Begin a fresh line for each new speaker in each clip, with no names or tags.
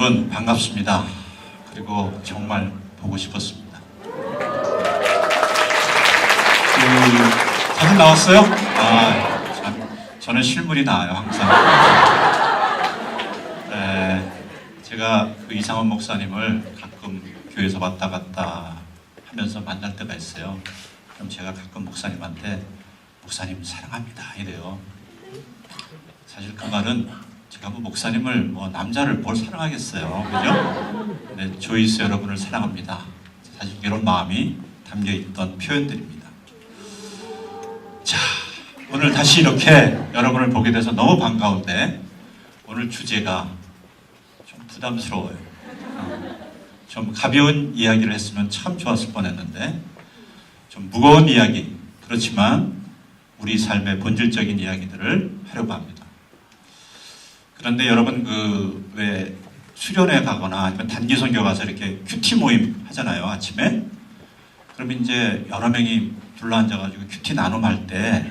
여러분 반갑습니다. 그리고 정말 보고 싶었습니다. 사진 나왔어요? 저는 실물이 나아요 항상. 제가 그 이상원 목사님을 가끔 교회에서 왔다 갔다 하면서 만날 때가 있어요. 그럼 제가 가끔 목사님한테 목사님 사랑합니다 이래요. 사실 그 말은 제가 뭐 목사님을 남자를 뭘 사랑하겠어요, 그죠? 네, 조이스 여러분을 사랑합니다. 사실 이런 마음이 담겨있던 표현들입니다. 자, 오늘 다시 이렇게 여러분을 보게 돼서 너무 반가운데 오늘 주제가 좀 부담스러워요. 좀 가벼운 이야기를 했으면 참 좋았을 뻔했는데 좀 무거운 이야기, 그렇지만 우리 삶의 본질적인 이야기들을 하려고 합니다. 그런데 여러분 왜 수련회 가거나 아니면 단기 선교 가서 이렇게 큐티 모임 하잖아요, 아침에. 그러면 이제 여러 명이 둘러 앉아가지고 큐티 나눔할 때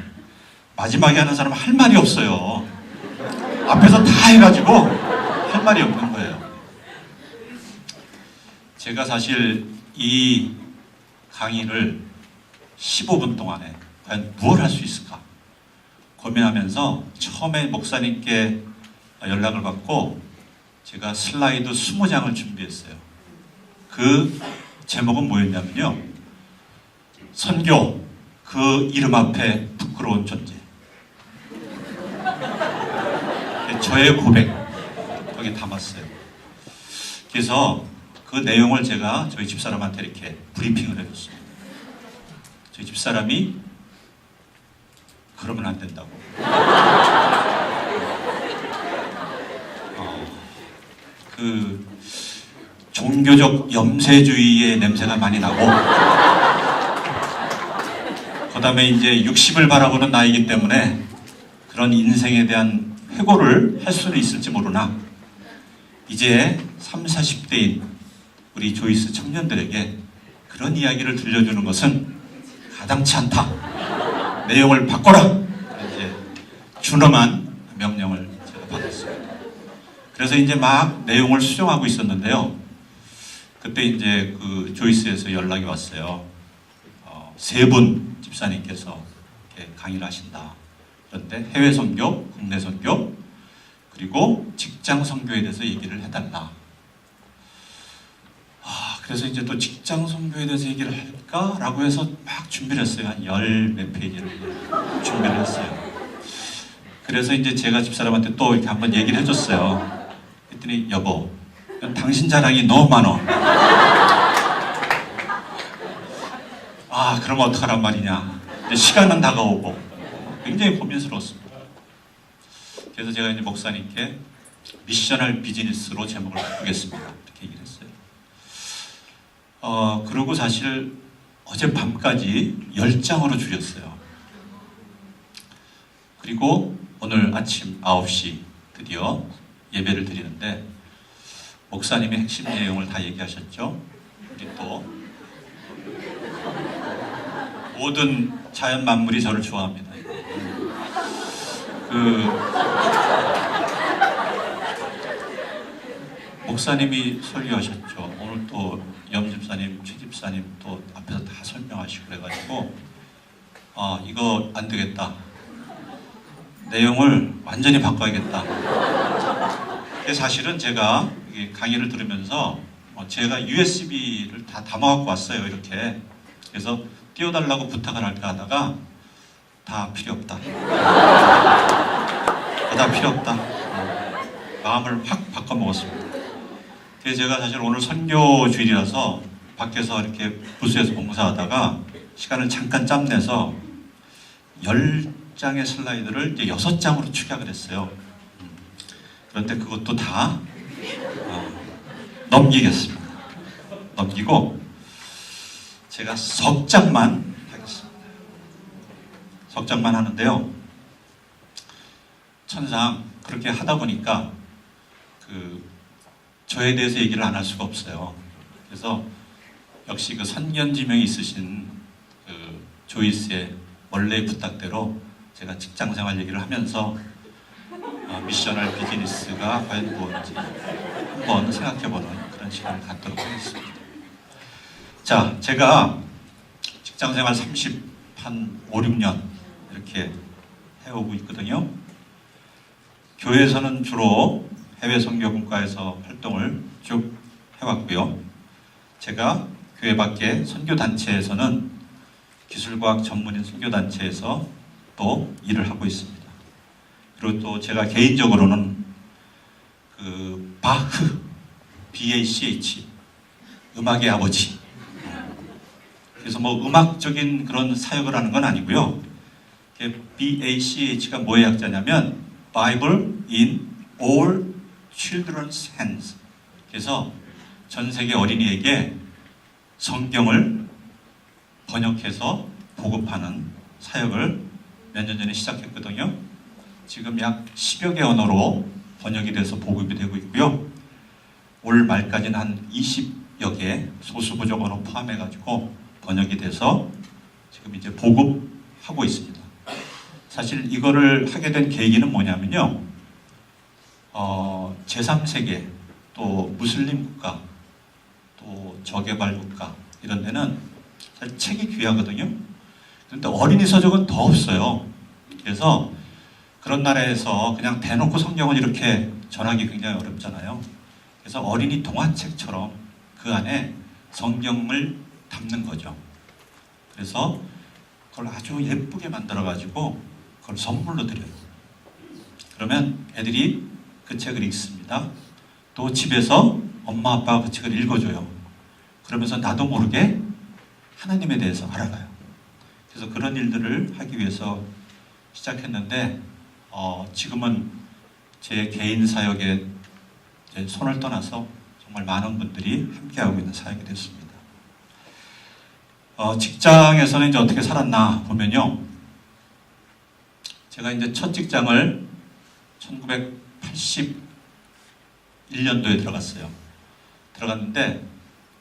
마지막에 하는 사람은 할 말이 없어요. 앞에서 다 해가지고 할 말이 없는 거예요. 제가 사실 이 강의를 15분 동안에 과연 무엇을 할 수 있을까 고민하면서 처음에 목사님께 연락을 받고 제가 슬라이드 20장을 준비했어요. 그 제목은 뭐였냐면요, 선교, 그 이름 앞에 부끄러운 존재. 저의 고백 거기에 담았어요. 그래서 그 내용을 제가 저희 집사람한테 이렇게 브리핑을 해줬어요. 저희 집사람이 그러면 안 된다고. 그 종교적 염세주의의 냄새가 많이 나고, 그 다음에 이제 60을 바라보는 나이기 때문에 그런 인생에 대한 회고를 할 수는 있을지 모르나 이제 30, 40대인 우리 조이스 청년들에게 그런 이야기를 들려주는 것은 가당치 않다. 내용을 바꿔라. 이제 준엄한 명령을 제가 받았습니다. 그래서 이제 막 내용을 수정하고 있었는데요. 그때 이제 그 조이스에서 연락이 왔어요. 3분 집사님께서 이렇게 강의를 하신다. 그런데 해외 선교, 국내 선교, 그리고 직장 선교에 대해서 얘기를 해달라. 그래서 이제 또 직장 선교에 대해서 얘기를 할까라고 해서 막 준비를 했어요. 한 10몇 페이지를 준비를 했어요. 그래서 이제 제가 집사람한테 또 이렇게 한번 얘기를 해줬어요. 그랬더니 여보, 당신 자랑이 너무 많어. 그러면 어떡하란 말이냐. 이제 시간은 다가오고 굉장히 고민스러웠습니다. 그래서 제가 이제 목사님께 미셔널 비즈니스로 제목을 바꾸겠습니다. 이렇게 얘기를 했어요. 그리고 사실 어젯밤까지 10장으로 줄였어요. 그리고 오늘 아침 9시 드디어 예배를 드리는데 목사님의 핵심 내용을 다 얘기하셨죠. 우리 또 모든 자연 만물이 저를 좋아합니다. 목사님이 설교하셨죠. 오늘 또 염집사님, 최집사님 또 앞에서 다 설명하시고 그래가지고 이거 안 되겠다. 내용을 완전히 바꿔야겠다. 사실은 제가 강의를 들으면서 제가 USB를 다 담아갖고 왔어요. 이렇게. 그래서 띄워달라고 부탁을 할까 하다가 다 필요 없다. 다 필요 없다. 마음을 확 바꿔먹었습니다. 그래서 제가 사실 오늘 선교 주일이라서 밖에서 이렇게 부스에서 봉사하다가 시간을 잠깐 짬내서 10장의 슬라이드를 이제 6장으로 축약을 했어요. 그런데 그것도 다 넘기겠습니다. 넘기고 제가 석 장만 하겠습니다. 석 장만 하는데요. 천상 그렇게 하다 보니까 저에 대해서 얘기를 안 할 수가 없어요. 그래서 역시 그 선견지명이 있으신 조이스의 원래의 부탁대로 제가 직장생활 얘기를 하면서 미셔널 비즈니스가 과연 무엇인지 한번 생각해보는 그런 시간을 갖도록 하겠습니다. 자, 제가 직장생활 5, 6년 이렇게 해오고 있거든요. 교회에서는 주로 해외 선교분과에서 활동을 쭉 해왔고요. 제가 교회 밖에 선교단체에서는 기술과학 전문인 선교단체에서 또 일을 하고 있습니다. 그리고 또 제가 개인적으로는 그 바흐, BACH, 음악의 아버지. 그래서 뭐 음악적인 그런 사역을 하는 건 아니고요. BACH가 뭐의 약자냐면 Bible in all children's hands. 그래서 전 세계 어린이에게 성경을 번역해서 보급하는 사역을 몇 년 전에 시작했거든요. 지금 약 10여 개 언어로 번역이 돼서 보급이 되고 있고요. 올 말까지는 한 20여 개 소수 부족 언어 포함해가지고 번역이 돼서 지금 이제 보급하고 있습니다. 사실 이거를 하게 된 계기는 뭐냐면요. 제3세계 또 무슬림 국가 또 저개발 국가 이런 데는 사실 책이 귀하거든요. 그런데 어린이 서적은 더 없어요. 그래서 그런 나라에서 그냥 대놓고 성경을 이렇게 전하기 굉장히 어렵잖아요. 그래서 어린이 동화책처럼 그 안에 성경을 담는 거죠. 그래서 그걸 아주 예쁘게 만들어가지고 그걸 선물로 드려요. 그러면 애들이 그 책을 읽습니다. 또 집에서 엄마 아빠가 그 책을 읽어줘요. 그러면서 나도 모르게 하나님에 대해서 알아가요. 그래서 그런 일들을 하기 위해서 시작했는데 지금은 제 개인 사역에 손을 떠나서 정말 많은 분들이 함께하고 있는 사역이 됐습니다. 직장에서는 이제 어떻게 살았나 보면요. 제가 이제 첫 직장을 1981년도에 들어갔어요. 들어갔는데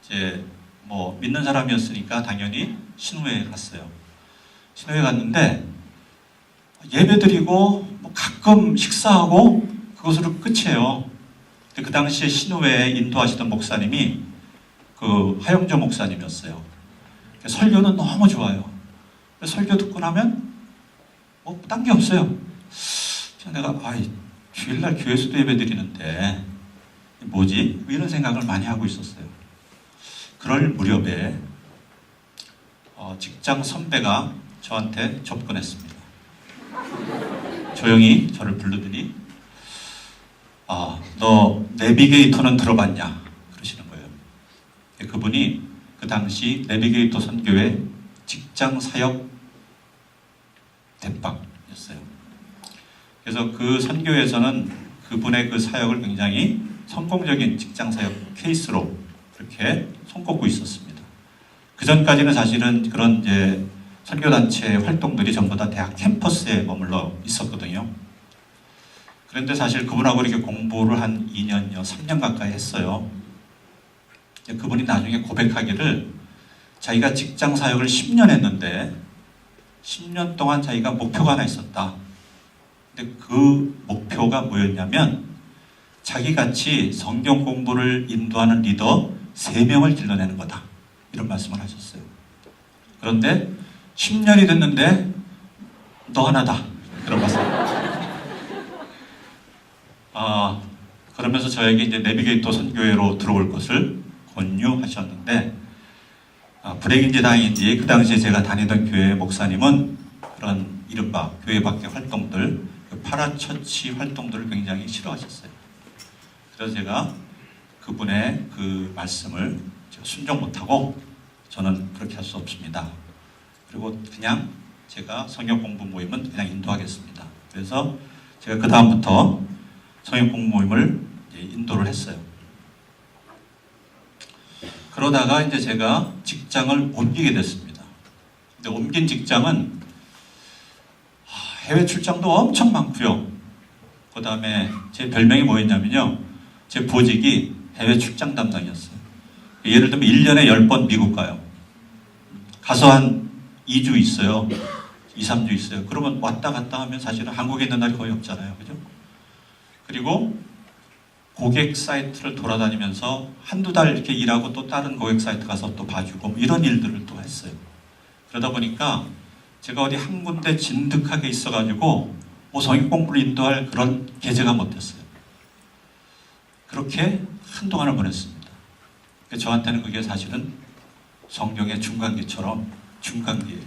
이제 뭐 믿는 사람이었으니까 당연히 신우회에 갔어요. 신우회 갔는데 예배드리고 뭐 가끔 식사하고 그것으로 끝이에요. 근데 그 당시에 신우회에 인도하시던 목사님이 그 하영조 목사님이었어요. 설교는 너무 좋아요. 설교 듣고 나면 뭐 딴 게 없어요. 내가 주일날 교회에서도 예배드리는데 뭐지? 이런 생각을 많이 하고 있었어요. 그럴 무렵에 직장 선배가 저한테 접근했습니다. 조용히 저를 부르더니 너 내비게이터는 들어봤냐? 그러시는 거예요. 그분이 그 당시 내비게이터 선교회 직장 사역 대빵이었어요. 그래서 그 선교에서는 그분의 그 사역을 굉장히 성공적인 직장 사역 케이스로 그렇게 손꼽고 있었습니다. 그 전까지는 사실은 그런 이제 선교단체 활동들이 전부 다 대학 캠퍼스에 머물러 있었거든요. 그런데 사실 그분하고 이렇게 공부를 한 2년여, 3년 가까이 했어요. 그분이 나중에 고백하기를 자기가 직장 사역을 10년 했는데 10년 동안 자기가 목표가 하나 있었다. 근데 그 목표가 뭐였냐면 자기같이 성경 공부를 인도하는 리더 3명을 길러내는 거다. 이런 말씀을 하셨어요. 그런데 10년이 됐는데 너 하나다. 그런 말씀. 그러면서 저에게 이제 내비게이터 선교회로 들어올 것을 권유하셨는데 불행인지 다행인지 그 당시에 제가 다니던 교회 목사님은 그런 이른바 교회 밖의 활동들, 그 파라처치 활동들을 굉장히 싫어하셨어요. 그래서 제가 그분의 그 말씀을 순종 못하고 저는 그렇게 할 수 없습니다. 그리고 그냥 제가 성경 공부 모임은 그냥 인도하겠습니다. 그래서 제가 그 다음부터 성경 공부 모임을 인도를 했어요. 그러다가 이제 제가 직장을 옮기게 됐습니다. 근데 옮긴 직장은 해외 출장도 엄청 많고요. 그 다음에 제 별명이 뭐였냐면요. 제 보직이 해외 출장 담당이었어요. 예를 들면 1년에 10번 미국 가요. 가서 한 2주 있어요. 2, 3주 있어요. 그러면 왔다 갔다 하면 사실은 한국에 있는 날이 거의 없잖아요. 그죠? 그리고 고객 사이트를 돌아다니면서 한두 달 이렇게 일하고 또 다른 고객 사이트 가서 또 봐주고 뭐 이런 일들을 또 했어요. 그러다 보니까 제가 어디 한 군데 진득하게 있어가지고 뭐 성인 공부를 인도할 그런 계제가 못 됐어요. 그렇게 한동안을 보냈습니다. 저한테는 그게 사실은 성경의 중간기처럼 중간기예요.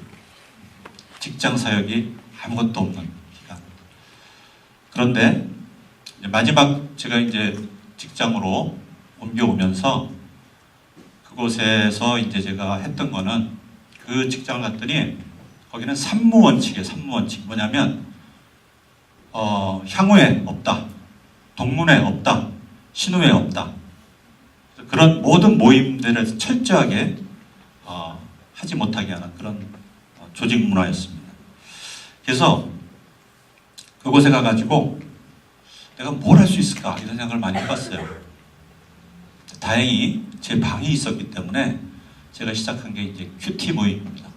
직장 사역이 아무것도 없는 기간. 그런데 마지막 제가 이제 직장으로 옮겨오면서 그곳에서 이제 제가 했던 거는 그 직장을 갔더니 거기는 산무원칙이에요. 산무원칙. 뭐냐면 향후에 없다. 동문회 없다. 신우회 없다. 그런 모든 모임들에서 철저하게 하지 못하게 하는 그런 조직 문화였습니다. 그래서 그곳에 가가지고 내가 뭘 할 수 있을까 이런 생각을 많이 해봤어요. 다행히 제 방이 있었기 때문에 제가 시작한 게 이제 큐티 모임입니다.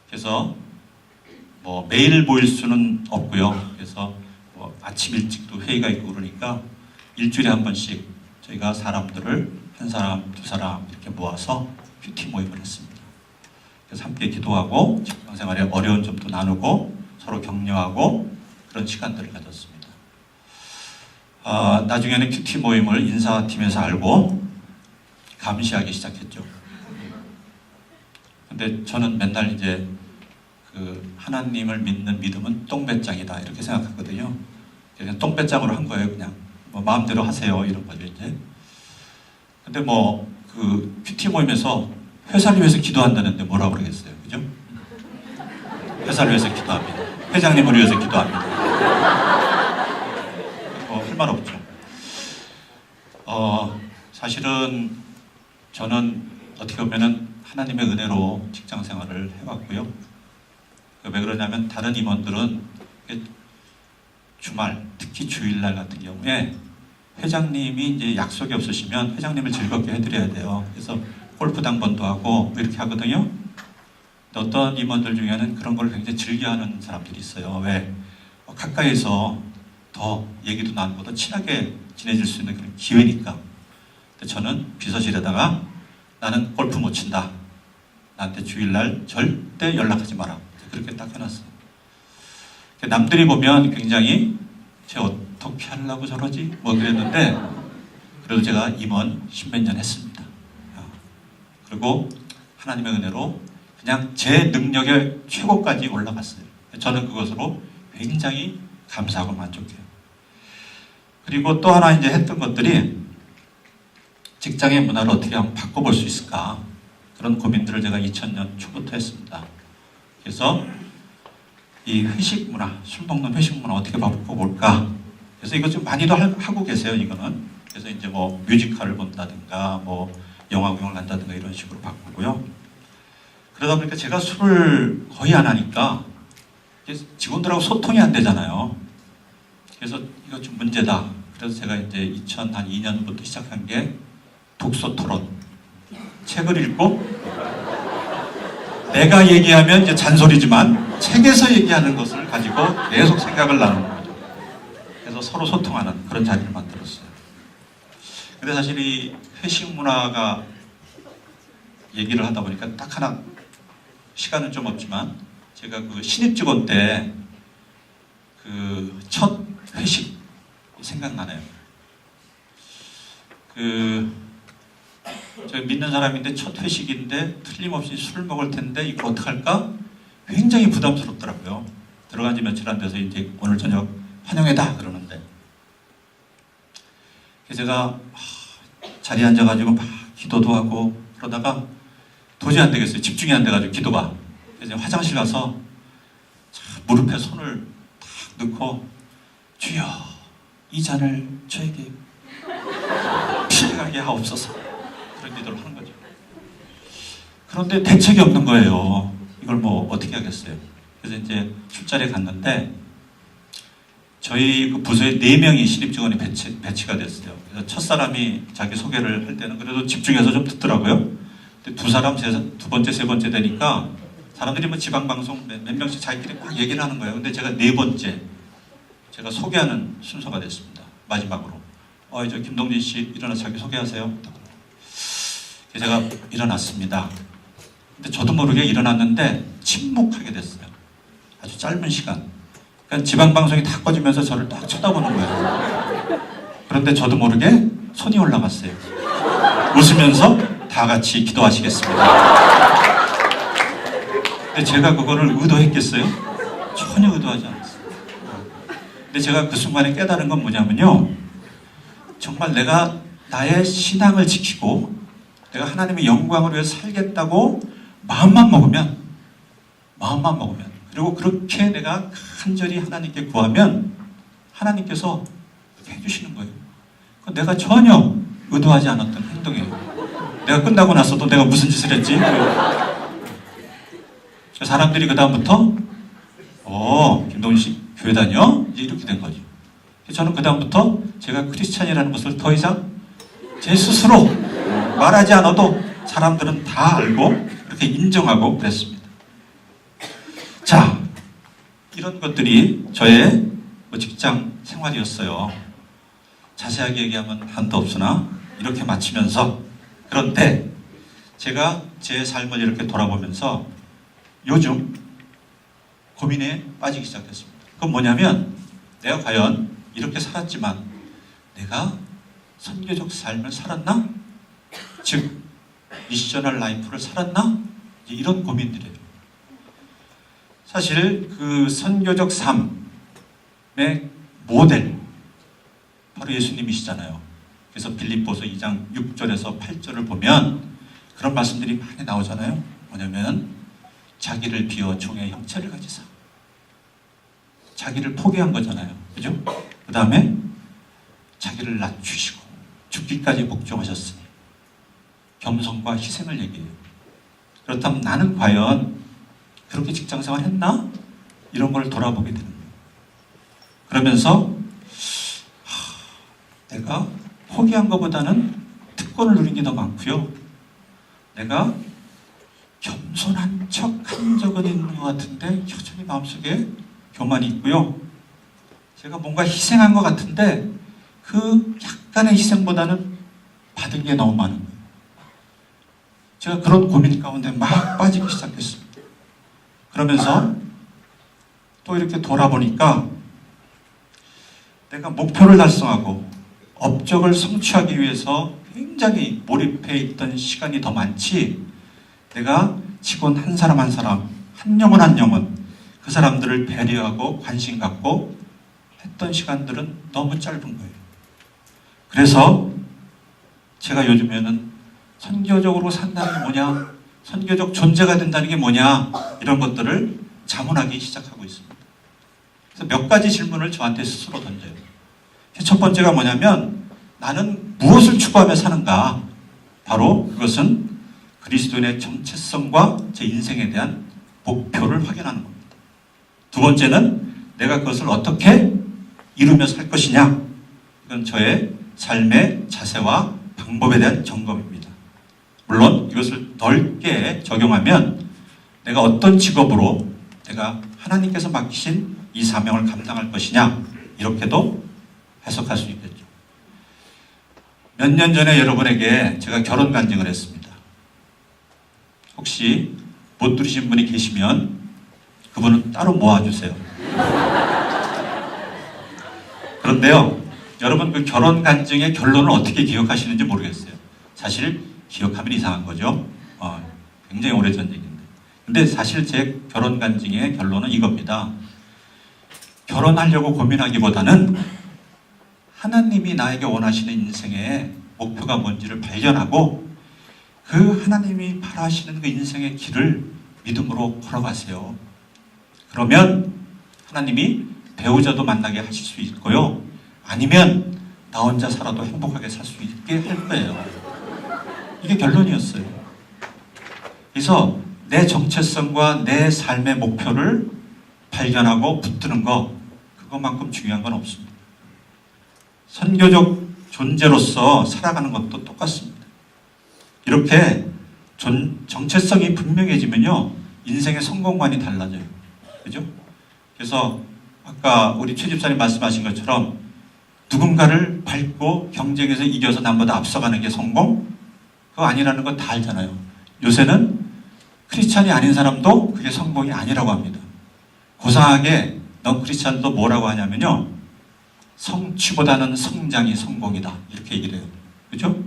그래서 뭐 매일 모일 수는 없고요. 그래서 뭐 아침 일찍도 회의가 있고 그러니까 일주일에 한 번씩 저희가 사람들을 한 사람, 두 사람 이렇게 모아서 큐티 모임을 했습니다. 그래서 함께 기도하고 직장생활에 어려운 점도 나누고 서로 격려하고 그런 시간들을 가졌습니다. 나중에는 큐티 모임을 인사팀에서 알고 감시하기 시작했죠. 근데 저는 맨날 이제 그 하나님을 믿는 믿음은 똥배짱이다 이렇게 생각하거든요. 그냥 똥배짱으로 한 거예요. 그냥 뭐 마음대로 하세요 이런 거죠 이제. 근데 뭐 그 큐티 모임에서 회사를 위해서 기도한다는데 뭐라고 그러겠어요, 그죠? 회사를 위해서 기도합니다. 회장님을 위해서 기도합니다. 할 말 없죠. 사실은 저는 어떻게 보면은 하나님의 은혜로 직장 생활을 해왔고요. 왜 그러냐면 다른 임원들은 주말, 특히 주일날 같은 경우에 회장님이 이제 약속이 없으시면 회장님을 즐겁게 해드려야 돼요. 그래서 골프 당번도 하고 이렇게 하거든요. 어떤 임원들 중에는 그런 걸 굉장히 즐겨하는 사람들이 있어요. 왜? 가까이서 더 얘기도 나누고 더 친하게 지내질 수 있는 그런 기회니까. 근데 저는 비서실에다가 나는 골프 못 친다. 나한테 주일날 절대 연락하지 마라. 그렇게 딱 해놨어요. 남들이 보면 굉장히 쟤 어떻게 하려고 저러지? 뭐 그랬는데 그래도 제가 임원 10몇 년 했습니다. 그리고 하나님의 은혜로 그냥 제 능력의 최고까지 올라갔어요. 저는 그것으로 굉장히 감사하고 만족해요. 그리고 또 하나 이제 했던 것들이 직장의 문화를 어떻게 하면 바꿔볼 수 있을까? 그런 고민들을 제가 2000년 초부터 했습니다. 그래서 이 회식 문화, 술 먹는 회식 문화 어떻게 바꿔볼까? 그래서 이거 좀 많이도 하고 계세요, 이거는. 그래서 이제 뭐 뮤지컬을 본다든가, 뭐 영화 구경을 간다든가 이런 식으로 바꾸고요. 그러다 보니까 제가 술을 거의 안 하니까 직원들하고 소통이 안 되잖아요. 그래서 이거 좀 문제다. 그래서 제가 이제 2002년부터 시작한 게 독서 토론. 책을 읽고 내가 얘기하면 이제 잔소리지만 책에서 얘기하는 것을 가지고 계속 생각을 나누는 거죠. 그래서 서로 소통하는 그런 자리를 만들었어요. 근데 사실 이 회식 문화가 얘기를 하다 보니까 딱 하나 시간은 좀 없지만 제가 그 신입 직원 때 그 첫 회식 생각나네요. 저 믿는 사람인데 첫 회식인데 틀림없이 술을 먹을 텐데 이거 어떡할까? 굉장히 부담스럽더라고요. 들어간 지 며칠 안 돼서 이제 오늘 저녁 환영회다 그러는데 제가 자리에 앉아가지고 막 기도도 하고 그러다가 도저히 안 되겠어요. 집중이 안 돼가지고 기도가. 그래서 화장실 가서 무릎에 손을 탁 넣고 주여 이 잔을 저에게 피하게 하옵소서 그런 기도를 하는 거죠. 그런데 대책이 없는 거예요. 이걸 뭐 어떻게 하겠어요. 그래서 이제 술자리에 갔는데 저희 그 부서에 4명이 신입 직원이 배치가 됐어요. 그래서 첫 사람이 자기 소개를 할 때는 그래도 집중해서 좀 듣더라고요. 근데 두 사람, 두 번째, 세 번째 되니까 사람들이 뭐 지방방송 몇 명씩 자기끼리 막 얘기를 하는 거예요. 근데 제가 4번째, 제가 소개하는 순서가 됐습니다. 마지막으로. 저 김동진 씨 일어나서 자기 소개하세요. 제가 일어났습니다. 근데 저도 모르게 일어났는데 침묵하게 됐어요. 아주 짧은 시간. 그러니까 지방방송이 다 꺼지면서 저를 딱 쳐다보는 거예요. 그런데 저도 모르게 손이 올라갔어요. 웃으면서 다 같이 기도하시겠습니다. 근데 제가 그거를 의도했겠어요? 전혀 의도하지 않았어요. 근데 제가 그 순간에 깨달은 건 뭐냐면요. 정말 내가 나의 신앙을 지키고 내가 하나님의 영광을 위해서 살겠다고 마음만 먹으면 그리고 그렇게 내가 간절히 하나님께 구하면 하나님께서 해주시는 거예요. 내가 전혀 의도하지 않았던 행동이에요. 내가 끝나고 나서도 내가 무슨 짓을 했지? 사람들이 그 다음부터 김동진 씨 교회 다녀? 이제 이렇게 된 거죠. 저는 그 다음부터 제가 크리스찬이라는 것을 더 이상 제 스스로 말하지 않아도 사람들은 다 알고 그렇게 인정하고 그랬습니다. 자, 이런 것들이 저의 직장 생활이었어요. 자세하게 얘기하면 한도 없으나 이렇게 마치면서, 그런데 제가 제 삶을 이렇게 돌아보면서 요즘 고민에 빠지기 시작했습니다. 그건 뭐냐면 내가 과연 이렇게 살았지만 내가 선교적 삶을 살았나? 즉 미셔널 라이프를 살았나? 이런 고민들이에요. 사실 그 선교적 삶의 모델 바로 예수님이시잖아요. 그래서 빌립보서 2장 6절에서 8절을 보면 그런 말씀들이 많이 나오잖아요. 뭐냐면 자기를 비워 종의 형체를 가지사. 자기를 포기한 거잖아요. 그죠? 그 다음에 자기를 낮추시고 죽기까지 복종하셨으니 겸손과 희생을 얘기해요. 그렇다면 나는 과연 그렇게 직장생활 했나? 이런 걸 돌아보게 되는 거예요. 그러면서 내가 포기한 것보다는 특권을 누린 게 더 많고요. 내가 겸손한 척 한 적은 있는 것 같은데 여전히 마음속에 교만이 있고요. 제가 뭔가 희생한 것 같은데 그 약간의 희생보다는 받은 게 너무 많은 거예요. 제가 그런 고민 가운데 막 빠지기 시작했습니다. 그러면서 또 이렇게 돌아보니까 내가 목표를 달성하고 업적을 성취하기 위해서 굉장히 몰입해 있던 시간이 더 많지, 내가 직원 한 사람 한 사람, 한 영혼 한 영혼 그 사람들을 배려하고 관심 갖고 했던 시간들은 너무 짧은 거예요. 그래서 제가 요즘에는 선교적으로 산다는 게 뭐냐, 선교적 존재가 된다는 게 뭐냐, 이런 것들을 자문하기 시작하고 있습니다. 그래서 몇 가지 질문을 저한테 스스로 던져요. 첫 번째가 뭐냐면 나는 무엇을 추구하며 사는가? 바로 그것은 그리스도인의 정체성과 제 인생에 대한 목표를 확인하는 겁니다. 두 번째는 내가 그것을 어떻게 이루며 살 것이냐? 이건 저의 삶의 자세와 방법에 대한 점검입니다. 물론 이것을 넓게 적용하면 내가 어떤 직업으로 내가 하나님께서 맡기신 이 사명을 감당할 것이냐, 이렇게도 해석할 수 있겠죠. 몇 년 전에 여러분에게 제가 결혼 간증을 했습니다. 혹시 못 들으신 분이 계시면 그분은 따로 모아주세요. 그런데요, 여러분 그 결혼 간증의 결론을 어떻게 기억하시는지 모르겠어요. 사실 기억하면 이상한 거죠. 굉장히 오래전 얘기인데. 근데 사실 제 결혼 간증의 결론은 이겁니다. 결혼하려고 고민하기보다는 하나님이 나에게 원하시는 인생의 목표가 뭔지를 발견하고 그 하나님이 바라시는 그 인생의 길을 믿음으로 걸어가세요. 그러면 하나님이 배우자도 만나게 하실 수 있고요. 아니면 나 혼자 살아도 행복하게 살 수 있게 할 거예요. 이게 결론이었어요. 그래서 내 정체성과 내 삶의 목표를 발견하고 붙드는 거, 그것만큼 중요한 건 없습니다. 선교적 존재로서 살아가는 것도 똑같습니다. 이렇게 정체성이 분명해지면요, 인생의 성공관이 달라져요. 그죠? 그래서 아까 우리 최 집사님 말씀하신 것처럼 누군가를 밟고 경쟁에서 이겨서 남보다 앞서가는 게 성공? 그거 아니라는 건 다 알잖아요. 요새는 크리스찬이 아닌 사람도 그게 성공이 아니라고 합니다. 고상하게 넌 크리스찬도 뭐라고 하냐면요, 성취보다는 성장이 성공이다, 이렇게 얘기를 해요. 그죠?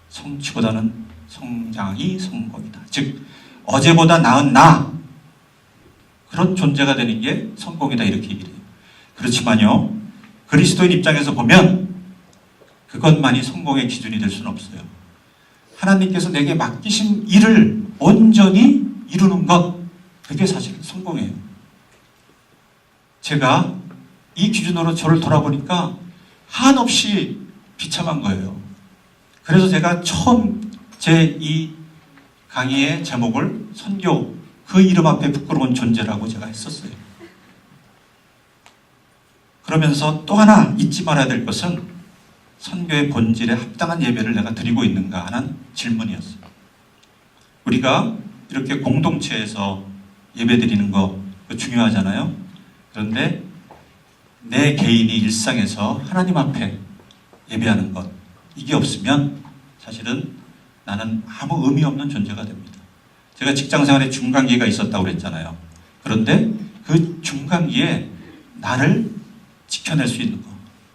성취보다는 성장이 성공이다. 즉 어제보다 나은 나, 그런 존재가 되는 게 성공이다, 이렇게 얘기를 해요. 그렇지만요, 그리스도인 입장에서 보면 그것만이 성공의 기준이 될 수는 없어요. 하나님께서 내게 맡기신 일을 온전히 이루는 것, 그게 사실 성공이에요. 제가 이 기준으로 저를 돌아보니까 한없이 비참한 거예요. 그래서 제가 처음 제 이 강의의 제목을 선교, 그 이름 앞에 부끄러운 존재라고 제가 했었어요. 그러면서 또 하나 잊지 말아야 될 것은 선교의 본질에 합당한 예배를 내가 드리고 있는가 하는 질문이었어요. 우리가 이렇게 공동체에서 예배 드리는 거 중요하잖아요. 그런데 내 개인이 일상에서 하나님 앞에 예배하는 것, 이게 없으면 사실은 나는 아무 의미 없는 존재가 됩니다. 제가 직장생활에 중간기가 있었다고 그랬잖아요. 그런데 그 중간기에 나를 지켜낼 수 있는 것,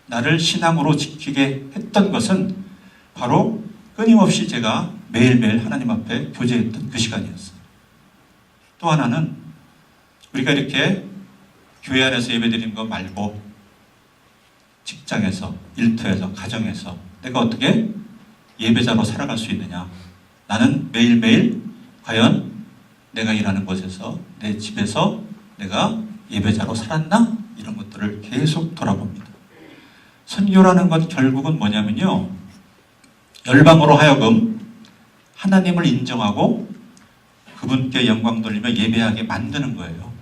나를 신앙으로 지키게 했던 것은 바로 끊임없이 제가 매일매일 하나님 앞에 교제했던 그 시간이었어요. 또 하나는 우리가 이렇게 교회 안에서 예배드리는 거 말고 직장에서, 일터에서, 가정에서 내가 어떻게 예배자로 살아갈 수 있느냐. 나는 매일매일 과연 내가 일하는 곳에서, 내 집에서 내가 예배자로 살았나? 이런 것들을 계속 돌아봅니다. 선교라는 건 결국은 뭐냐면요, 열방으로 하여금 하나님을 인정하고 그분께 영광 돌리며 예배하게 만드는 거예요.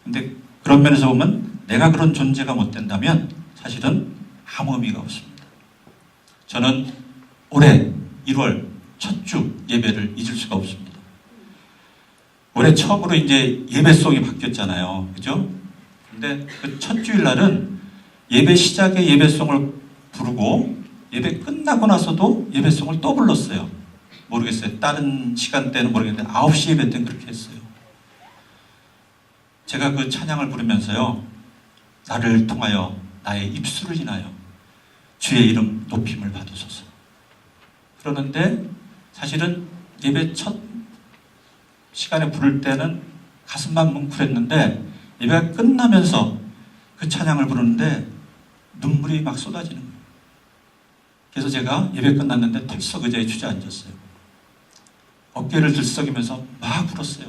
근데 그런 면에서 보면 내가 그런 존재가 못 된다면 사실은 아무 의미가 없습니다. 저는 올해 1월 첫 주 예배를 잊을 수가 없습니다. 올해 처음으로 이제 예배송이 바뀌었잖아요. 그죠? 근데 그 첫 주일 날은 예배 시작에 예배송을 부르고 예배 끝나고 나서도 예배송을 또 불렀어요. 모르겠어요. 다른 시간대는 모르겠는데 9시 예배 때는 그렇게 했어요. 제가 그 찬양을 부르면서요, 나를 통하여 나의 입술을 인하여 주의 이름 높임을 받으소서. 그러는데 사실은 예배 첫 시간에 부를 때는 가슴만 뭉클했는데 예배가 끝나면서 그 찬양을 부르는데 눈물이 막 쏟아지는 거예요. 그래서 제가 예배 끝났는데 털썩 의자에 주저앉았어요. 어깨를 들썩이면서 막 울었어요.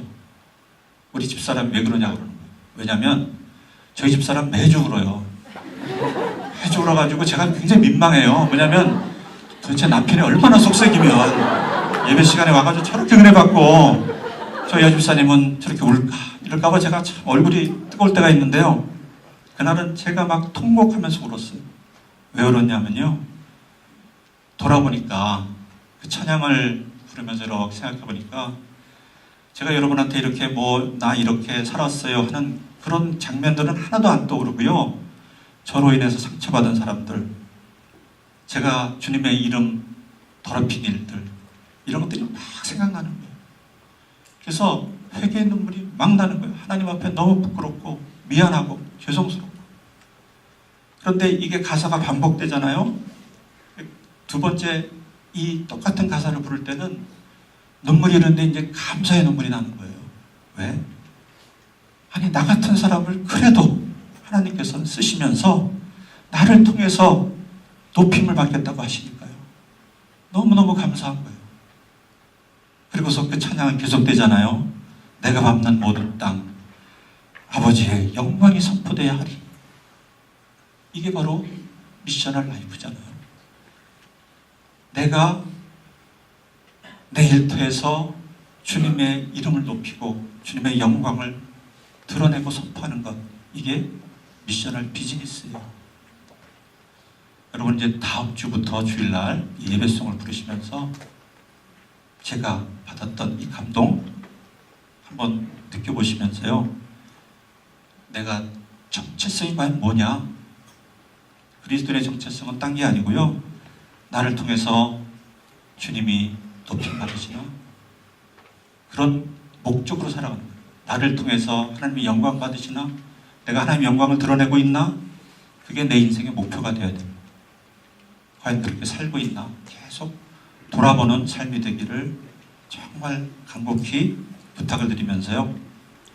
우리 집사람이 왜 그러냐고 그러는 거예요. 왜냐하면 저희 집사람 매주 울어요. 매주 울어가지고 제가 굉장히 민망해요. 왜냐하면 도대체 남편이 얼마나 속썩이면 예배 시간에 와가지고 저렇게 은혜 받고 저희 여집사님은 저렇게 울까, 이럴까봐 제가 참 얼굴이 뜨거울 때가 있는데요. 그날은 제가 막 통곡하면서 울었어요. 왜 울었냐면요, 돌아보니까 그 찬양을 부르면서 이렇게 생각해보니까 제가 여러분한테 이렇게 나 이렇게 살았어요 하는 그런 장면들은 하나도 안 떠오르고요, 저로 인해서 상처받은 사람들, 제가 주님의 이름 더럽힌 일들, 이런 것들이 막 생각나는 거예요. 그래서 회개의 눈물이 막 나는 거예요. 하나님 앞에 너무 부끄럽고 미안하고 죄송스럽고. 그런데 이게 가사가 반복되잖아요. 두 번째 이 똑같은 가사를 부를 때는 눈물이 흐르는데 이제 감사의 눈물이 나는 거예요. 왜? 아니, 나 같은 사람을 그래도 하나님께서는 쓰시면서 나를 통해서 높임을 받겠다고 하시니까요. 너무너무 감사한 거예요. 그리고서 그 찬양은 계속되잖아요. 내가 밟는 모든 땅 아버지의 영광이 선포되어야 하리. 이게 바로 미셔널 라이프잖아요. 내가 내 일터에서 주님의 이름을 높이고 주님의 영광을 드러내고 선포하는 것, 이게 미셔널 비즈니스예요. 여러분, 이제 다음 주부터 주일날 예배송을 부르시면서 제가 받았던 이 감동 한번 느껴보시면서요, 내가 정체성이 과연 뭐냐, 그리스도의 정체성은 딴 게 아니고요. 나를 통해서 주님이 높임 받으시나? 그런 목적으로 살아가는 거예요. 나를 통해서 하나님이 영광 받으시나? 내가 하나님의 영광을 드러내고 있나? 그게 내 인생의 목표가 되어야 됩니다. 과연 그렇게 살고 있나? 계속 돌아보는 삶이 되기를 정말 간곡히 부탁을 드리면서요.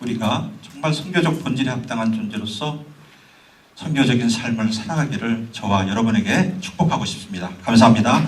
우리가 정말 선교적 본질에 합당한 존재로서 선교적인 삶을 살아가기를 저와 여러분에게 축복하고 싶습니다. 감사합니다.